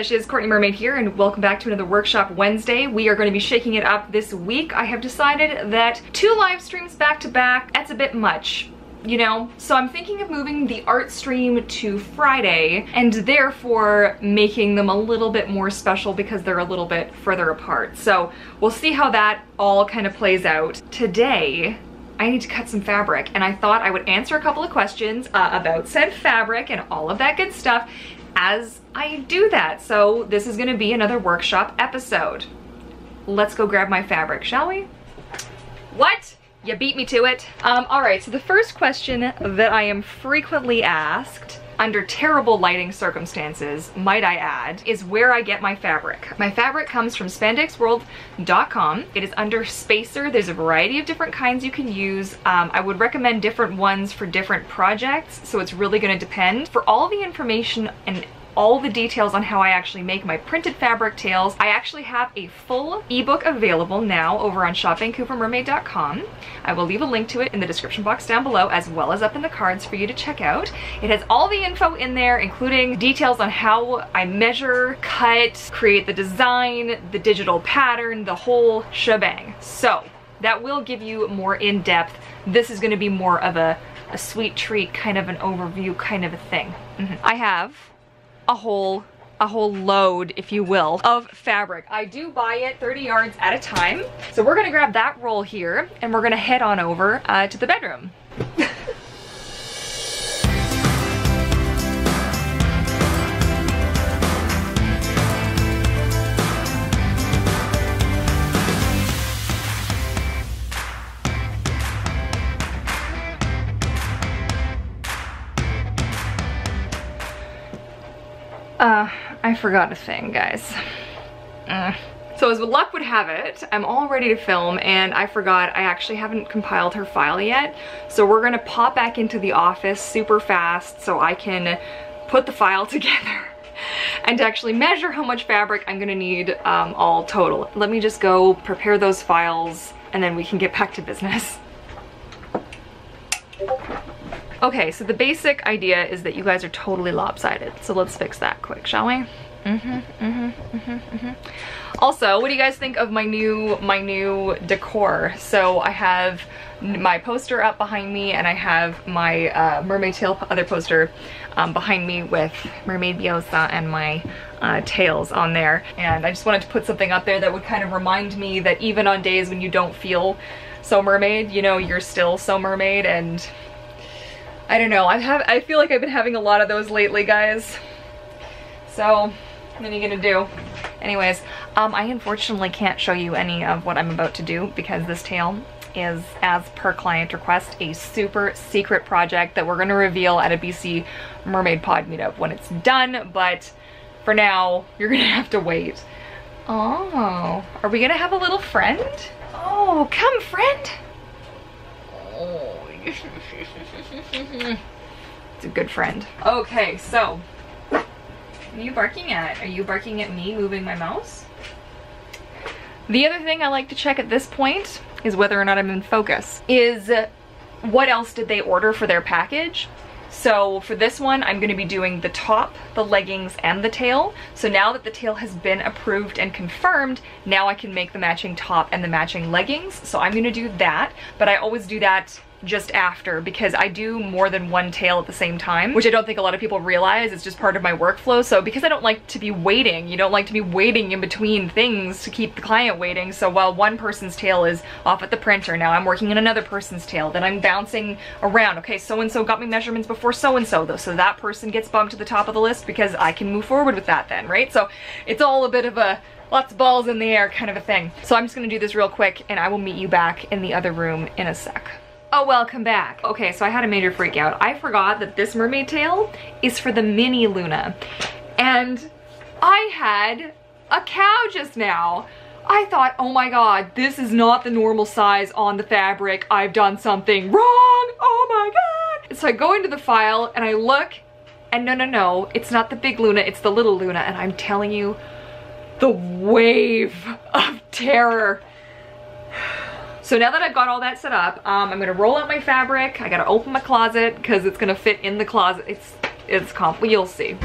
fishes, Courtney Mermaid here, and welcome back to another Workshop Wednesday. We are going to be shaking it up this week. I have decided that 2 live streams back to back, that's a bit much, you know? So I'm thinking of moving the art stream to Friday and therefore making them a little bit more special because they're a little bit further apart. So we'll see how that all kind of plays out. Today, I need to cut some fabric, and I thought I would answer a couple of questions about said fabric and all of that good stuff as I do that. So this is gonna be another workshop episode. Let's go grab my fabric, shall we? What? You beat me to it. All right, so the first question that I am frequently asked, under terrible lighting circumstances, might I add, is where I get my fabric. My fabric comes from spandexworld.com. It is under Spacer. There's a variety of different kinds you can use. I would recommend different ones for different projects, so it's really gonna depend. For all the information and all the details on how I actually make my printed fabric tails, I actually have a full ebook available now over on shopvancouvermermaid.com. I will leave a link to it in the description box down below, as well as up in the cards for you to check out. It has all the info in there, including details on how I measure, cut, create the design, the digital pattern, the whole shebang. So that will give you more in-depth. This is gonna be more of a sweet treat, kind of an overview kind of a thing. I have a whole load, if you will, of fabric. I do buy it 30 yards at a time. So we're gonna grab that roll here and we're gonna head on over to the bedroom. I forgot a thing, guys. So as luck would have it, I'm all ready to film and I forgot I actually haven't compiled her file yet. So we're gonna pop back into the office super fast so I can put the file together and actually measure how much fabric I'm gonna need all total. Let me just go prepare those files and then we can get back to business. Okay, so the basic idea is that you guys are totally lopsided. So let's fix that quick, shall we? Also, what do you guys think of my new decor? So I have my poster up behind me and I have my mermaid tail other poster behind me with Mermaid Biosa and my tails on there. And I just wanted to put something up there that would kind of remind me that even on days when you don't feel so mermaid, you know, you're still so mermaid. And I don't know, I feel like I've been having a lot of those lately, guys. So, what are you gonna do? Anyways, I unfortunately can't show you any of what I'm about to do because this tail is, as per client request, a super secret project that we're gonna reveal at a BC Mermaid Pod meetup when it's done, but for now, you're gonna have to wait. Oh, are we gonna have a little friend? Oh, come friend. Oh. It's a good friend. Okay, so what are you barking at? Are you barking at me moving my mouse? The other thing I like to check at this point is whether or not I'm in focus. Is what else did they order for their package? So for this one, I'm gonna be doing the top, the leggings, and the tail. So now that the tail has been approved and confirmed, now I can make the matching top and the matching leggings. So I'm gonna do that, but I always do that just after because I do more than one tail at the same time, which I don't think a lot of people realize. It's just part of my workflow. So because I don't like to be waiting, you don't like to be waiting in between things to keep the client waiting. So while one person's tail is off at the printer, now I'm working on another person's tail, then I'm bouncing around. Okay, so-and-so got me measurements before so-and-so though, so that person gets bumped to the top of the list because I can move forward with that then, right? So it's all a bit of a lots of balls in the air kind of a thing. So I'm just gonna do this real quick and I will meet you back in the other room in a sec. Oh, welcome back. Okay, so I had a major freak out. I forgot that this mermaid tail is for the mini Luna. And I had a cow just now. I thought, oh my God, this is not the normal size on the fabric. I've done something wrong. Oh my God. So I go into the file and I look and no, it's not the big Luna, it's the little Luna. And I'm telling you, the wave of terror. So now that I've got all that set up, I'm gonna roll out my fabric. I gotta open my closet because it's gonna fit in the closet. It's you'll see.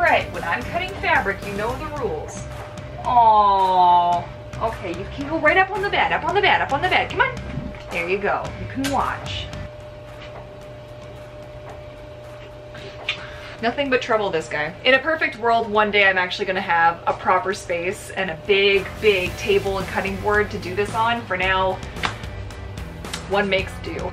right, when I'm cutting fabric, you know the rules. Oh, okay, you can go right up on the bed, up on the bed, up on the bed. Come on. There you go. You can watch. Nothing but trouble, this guy. In a perfect world, one day I'm actually gonna have a proper space and a big, big table and cutting board to do this on. For now, one makes do.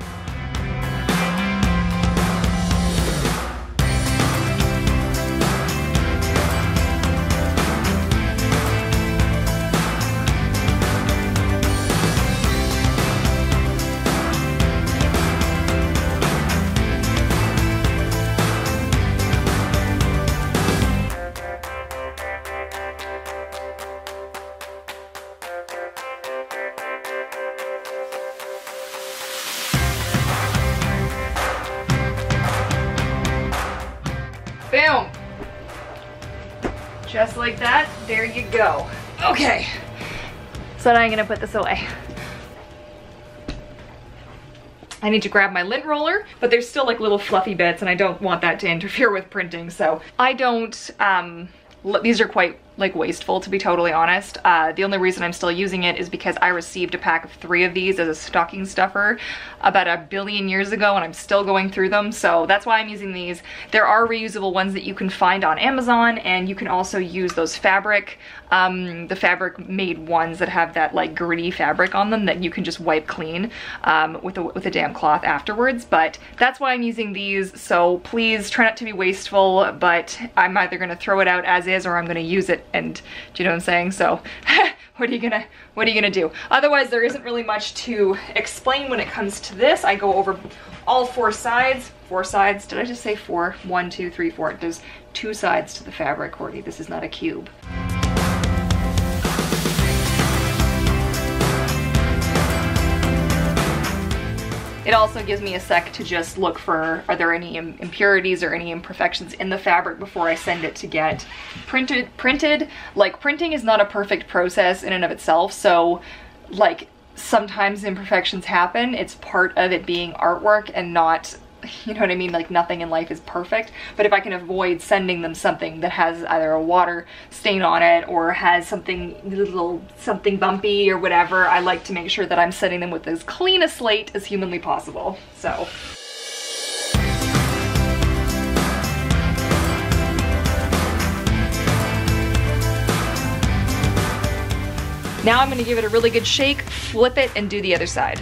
Boom. Just like that, there you go. Okay, so now I'm gonna put this away. I need to grab my lint roller, but there's still like little fluffy bits and I don't want that to interfere with printing, so I don't, these are quite like wasteful, to be totally honest. The only reason I'm still using it is because I received a pack of 3 of these as a stocking stuffer about 1 billion years ago and I'm still going through them, so that's why I'm using these. There are reusable ones that you can find on Amazon, and you can also use those fabric, the fabric made ones that have that like gritty fabric on them that you can just wipe clean with a damp cloth afterwards, but that's why I'm using these, so please try not to be wasteful, but I'm either gonna throw it out as is or I'm gonna use it, and do you know what I'm saying? So what are you gonna do? Otherwise, there isn't really much to explain when it comes to this. I go over all 4 sides. 4 sides, did I just say 4? 1, 2, 3, 4. There's 2 sides to the fabric, Courtney. This is not a cube. It also gives me a sec to just look for, are there any impurities or any imperfections in the fabric before I send it to get printed. Like, printing is not a perfect process in and of itself, so like sometimes imperfections happen. It's part of it being artwork and not, you know what I mean? Like, nothing in life is perfect, but if I can avoid sending them something that has either a water stain on it or has something bumpy or whatever, I like to make sure that I'm sending them with as clean a slate as humanly possible. So now I'm going to give it a really good shake, flip it, and do the other side.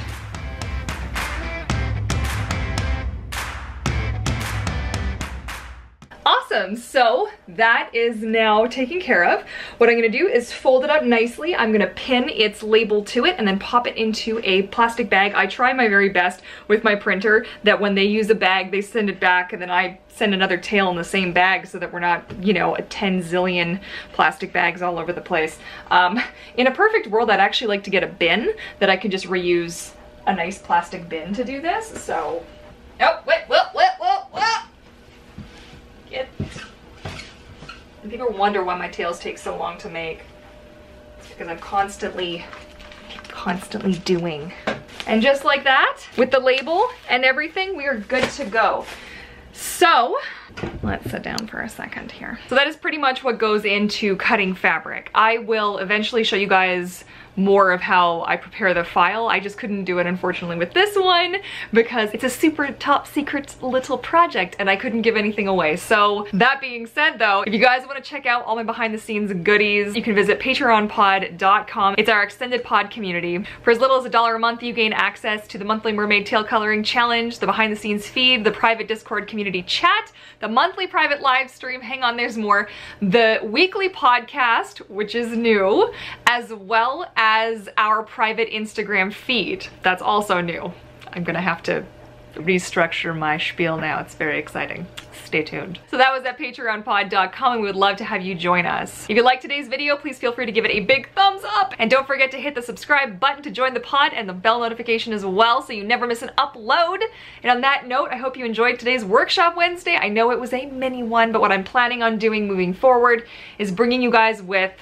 Awesome, so that is now taken care of. What I'm gonna do is fold it up nicely. I'm gonna pin its label to it and then pop it into a plastic bag. I try my very best with my printer that when they use a bag, they send it back and then I send another tail in the same bag so that we're not, you know, a 10 zillion plastic bags all over the place. In a perfect world, I'd actually like to get a bin that I could just reuse, a nice plastic bin to do this, so. Oh, wait, whoa. And people wonder why my tails take so long to make. It's because I'm constantly doing. And just like that, with the label and everything, we are good to go. So, let's sit down for a second here. So that is pretty much what goes into cutting fabric. I will eventually show you guys more of how I prepare the file. I just couldn't do it, unfortunately, with this one because it's a super top secret little project and I couldn't give anything away. So that being said though, if you guys want to check out all my behind the scenes goodies, you can visit patreonpod.com. It's our extended pod community. For as little as $1 a month, you gain access to the monthly mermaid tail coloring challenge, the behind the scenes feed, the private Discord community chat, the monthly private live stream, hang on, there's more, the weekly podcast, which is new, as well as our private Instagram feed. That's also new. I'm gonna have to restructure my spiel now. It's very exciting. Stay tuned. So that was at patreonpod.com and we would love to have you join us. If you liked today's video, please feel free to give it a big thumbs up and don't forget to hit the subscribe button to join the pod and the bell notification as well so you never miss an upload. And on that note, I hope you enjoyed today's Workshop Wednesday. I know it was a mini one, but what I'm planning on doing moving forward is bringing you guys with,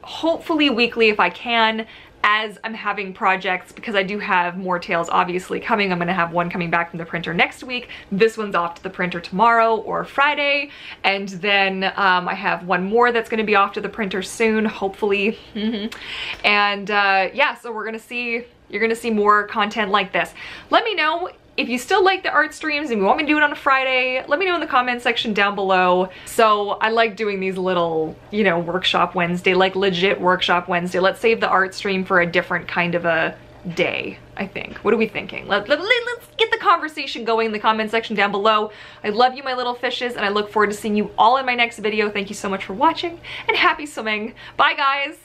hopefully weekly if I can, as I'm having projects, because I do have more tails obviously coming. I'm gonna have one coming back from the printer next week. This one's off to the printer tomorrow or Friday. And then I have one more that's gonna be off to the printer soon, hopefully. And yeah, so you're gonna see more content like this. Let me know if you still like the art streams and you want me to do it on a Friday. Let me know in the comment section down below. So I like doing these little, you know, workshop Wednesday, like legit workshop Wednesday. Let's save the art stream for a different kind of a day, I think. What are we thinking? Let's get the conversation going in the comment section down below. I love you, my little fishes, and I look forward to seeing you all in my next video. Thank you so much for watching, and happy swimming. Bye, guys.